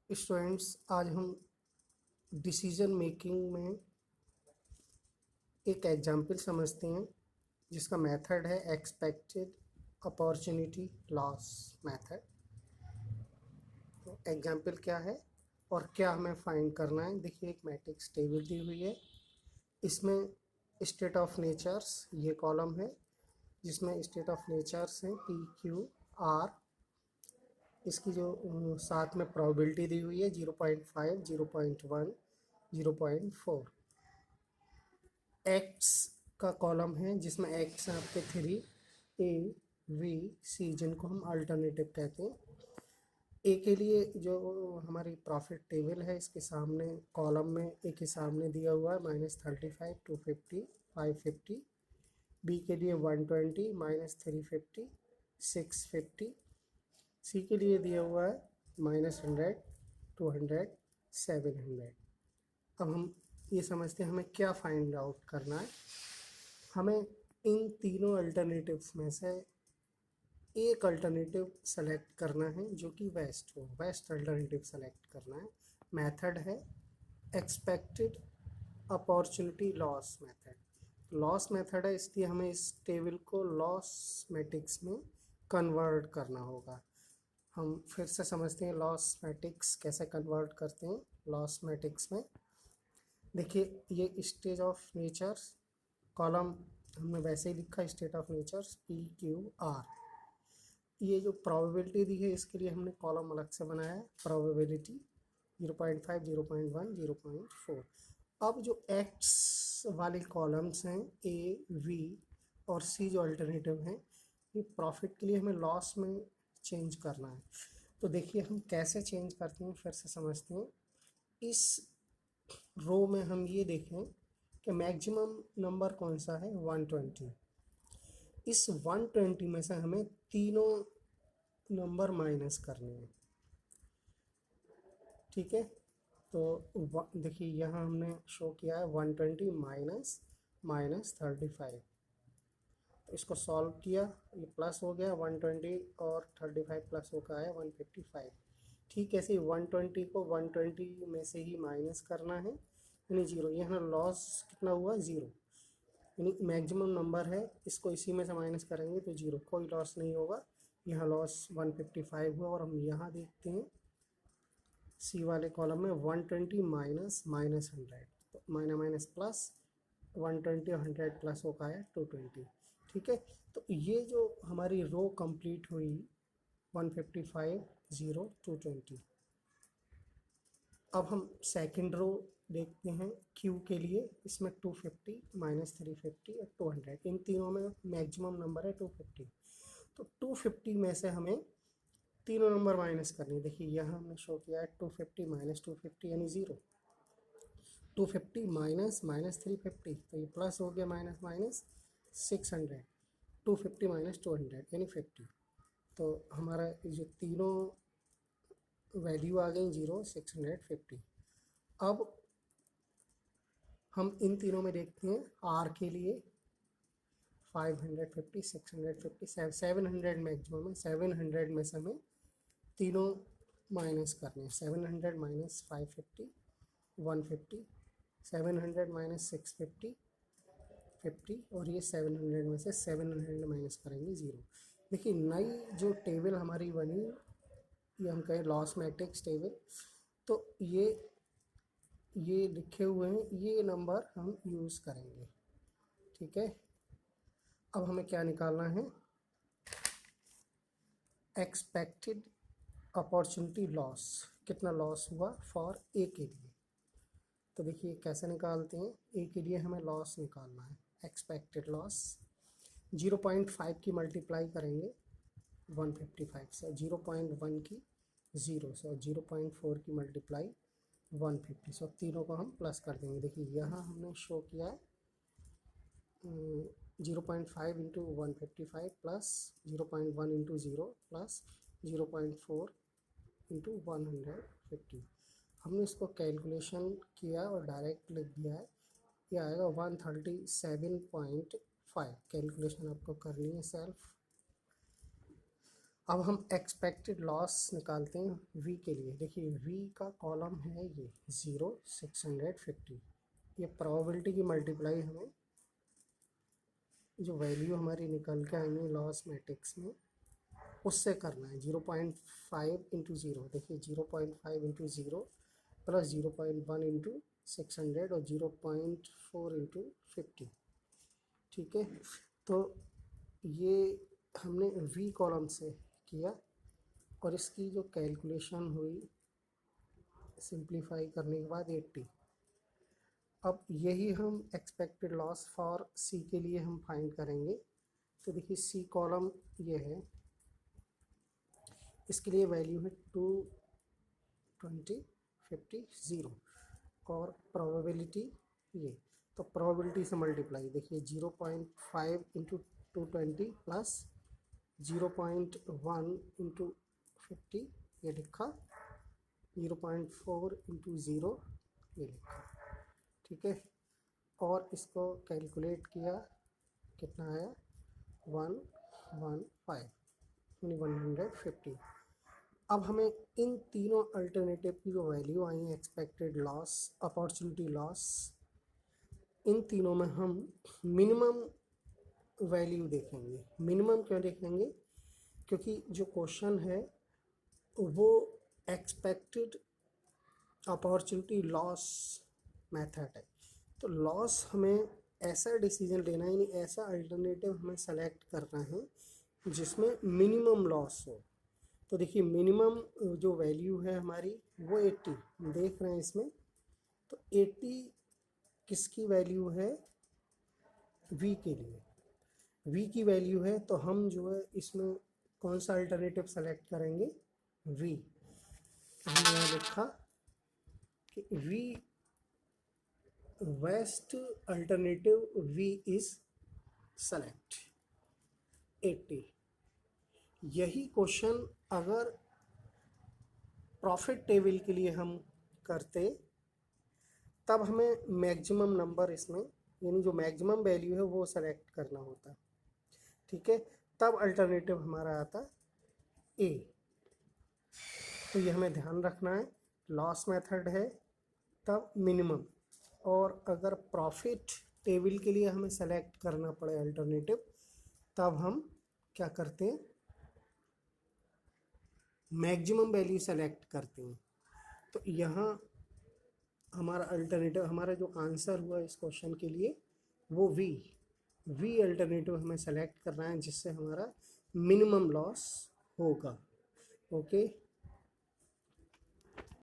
Students, आज हम decision making में एक एग्जाम्पल समझते हैं जिसका मेथड है एक्सपेक्टेड अपॉर्चुनिटी लॉस मेथड। तो एग्जाम्पल क्या है और क्या हमें फाइंड करना है। देखिए, एक मैट्रिक्स टेबल दी हुई है, इसमें स्टेट ऑफ नेचर्स ये कॉलम है जिसमें स्टेट ऑफ नेचर्स हैं पी क्यू आर। इसकी जो साथ में प्रोबेबिलिटी दी हुई है 0.5, 0.1, 0.4। एक्स का कॉलम है जिसमें एक्स है आपके 3, ए वी सी, जिनको हम अल्टरनेटिव कहते हैं। ए के लिए जो हमारी प्रॉफिट टेबल है, इसके सामने कॉलम में ए के सामने दिया हुआ है -35, 250, 550। बी के लिए 120, -350, 650। सी के लिए दिया हुआ है -100, 200, 700। अब हम ये समझते हैं हमें क्या फाइंड आउट करना है। हमें इन तीनों अल्टरनेटिव्स में से एक अल्टरनेटिव सेलेक्ट करना है जो कि वेस्ट हो। वेस्ट अल्टरनेटिव सेलेक्ट करना है। मेथड है expected opportunity loss method. Loss method है, इसलिए हमें इस टेबल को लॉस मैट्रिक्स में कन्वर्ट करना होगा। हम फिर से समझते हैं लॉस मैट्रिक्स कैसे कन्वर्ट करते हैं। लॉस मैट्रिक्स में देखिए, ये स्टेट ऑफ नेचर्स कॉलम हमने वैसे ही लिखा, state of natures P Q R. ये जो प्रोबेबिलिटी दी है इसके लिए हमने कॉलम अलग से बनाया है, प्रोबेबिलिटी 0.5, 0.1, 0.4। अब जो एक्स वाले कॉलम्स हैं ए वी और सी जो अल्टरनेटिव हैं, ये प्रॉफिट के लिए हमें लॉस में चेंज करना है। तो देखिए हम कैसे चेंज करते हैं, फिर से समझते हैं। इस रो में हम ये देखें कि मैक्सिमम नंबर कौन सा है, 120। इस 120 में से हमें तीनों नंबर माइनस करने हैं। ठीक है, तो देखिए यहाँ हमने शो किया है 120 माइनस 35। तो इसको सॉल्व किया, ये प्लस हो गया 120 और 35 प्लस होकर आया 155। ठीक है, ऐसे 120 को 120 में से ही माइनस करना है, यानी 0। यहाँ लॉस कितना हुआ, 0, यानी मैक्सिमम नंबर है, इसको इसी में से माइनस करेंगे तो 0, कोई लॉस नहीं होगा। यहाँ लॉस 155 हुआ। और हम यहाँ देखते हैं सी वाले कॉलम में 120 माइनस -100, तो माइनस प्लस 120 और 100 प्लस होकर आया 220। ठीक है, तो ये जो हमारी रो कंप्लीट हुई 155, 0, 220। अब हम सेकंड रो देखते हैं क्यू के लिए। इसमें 250, -350 और 200, इन तीनों में मैक्सिमम नंबर है 250। तो 250 में से हमें तीनों नंबर माइनस करनी है। देखिए यहाँ हमने शो किया है 250 माइनस 250 यानी 0, 250 माइनस -350, तो ये प्लस हो गया माइनस 600, 250 माइनस 200 यानी 50। तो हमारा जो तीनों वैल्यू आ गई 0, 650। अब हम इन तीनों में देखते हैं आर के लिए 550, 650, 700 मैक्सिमम है। 700 में से हमें तीनों माइनस करने हैं। 700 माइनस 550, 150, 700 माइनस 650, 50, और ये 700 में से 700 माइनस करेंगे 0। देखिए नई जो टेबल हमारी बनी, ये हम कहें लॉस मैट्रिक्स टेबल। तो ये लिखे हुए हैं, ये नंबर हम यूज़ करेंगे। ठीक है, अब हमें क्या निकालना है, एक्सपेक्टेड अपॉर्चुनिटी लॉस, कितना लॉस हुआ फॉर ए के लिए। तो देखिए कैसे निकालते हैं, ए के लिए हमें लॉस निकालना है। एक्सपेक्टेड लॉस 0.5 की मल्टीप्लाई करेंगे 155 से, 0.1 की 0 से, और 0.4 की मल्टीप्लाई 150 से, तीनों को हम प्लस कर देंगे। देखिए यहाँ हमने शो किया है 0.5 into 155 plus 0.1 into 0 plus 0.4 into 150। हमने इसको कैलकुलेशन किया और डायरेक्ट लिख दिया है, ये आएगा 137.5। कैलकुलेशन आपको करनी है सेल्फ। अब हम एक्सपेक्टेड लॉस निकालते हैं वी के लिए। देखिए वी का कॉलम है ये 0, 650। ये प्रोबेबिलिटी की मल्टीप्लाई हमें जो वैल्यू हमारी निकल के आएंगी लॉस मैट्रिक्स में उससे करना है। 0.5 इंटू ज़ीरो, देखिए 0.5 इंटू ज़ीरो प्लस 0.1 इंटू 600 और 0.4 इंटू 50। ठीक है, तो ये हमने वी कॉलम से किया और इसकी जो कैलकुलेशन हुई सिंप्लीफाई करने के बाद 80। अब यही हम एक्सपेक्टेड लॉस फॉर सी के लिए हम फाइंड करेंगे। तो देखिए सी कॉलम ये है, इसके लिए वैल्यू है 220, 50, 0 और प्रोबेबिलिटी ये, तो प्रोबेबिलिटी से मल्टीप्लाई। देखिए 0.5 इंटू 220 प्लस 0.1 इंटू 50 ये लिखा, 0.4 इंटू 0 ये लिखा। ठीक है, और इसको कैलकुलेट किया, कितना आया 115 यानी 150। अब हमें इन तीनों अल्टरनेटिव की जो वैल्यू आई है एक्सपेक्टेड लॉस, अपॉर्चुनिटी लॉस, इन तीनों में हम मिनिमम वैल्यू देखेंगे। मिनिमम क्यों देखेंगे? क्योंकि जो क्वेश्चन है वो एक्सपेक्टेड अपॉर्चुनिटी लॉस मेथड है। तो लॉस हमें ऐसा डिसीजन लेना है, यानी ऐसा अल्टरनेटिव हमें सेलेक्ट करना है जिसमें मिनिमम लॉस हो। तो देखिए मिनिमम जो वैल्यू है हमारी वो 80 देख रहे हैं इसमें। तो 80 किसकी वैल्यू है? वी के लिए वी की वैल्यू है, तो हम जो है इसमें कौन सा अल्टरनेटिव सेलेक्ट करेंगे? वी। हमने यहाँ लिखा कि we best alternative we is select 80। यही क्वेश्चन अगर प्रॉफिट टेबल के लिए हम करते तब हमें मैक्सिमम नंबर इसमें, यानी जो मैक्सिमम वैल्यू है वो सेलेक्ट करना होता। ठीक है, तब अल्टरनेटिव हमारा आता ए। तो ये हमें ध्यान रखना है, लॉस मेथड है तब मिनिमम, और अगर प्रॉफिट टेबल के लिए हमें सेलेक्ट करना पड़े अल्टरनेटिव तब हम क्या करते हैं? मैक्सिमम वैल्यू सेलेक्ट करते हैं। तो यहाँ हमारा अल्टरनेटिव, हमारा जो आंसर हुआ इस क्वेश्चन के लिए वो वी अल्टरनेटिव हमें सेलेक्ट करना है जिससे हमारा मिनिमम लॉस होगा। ओके।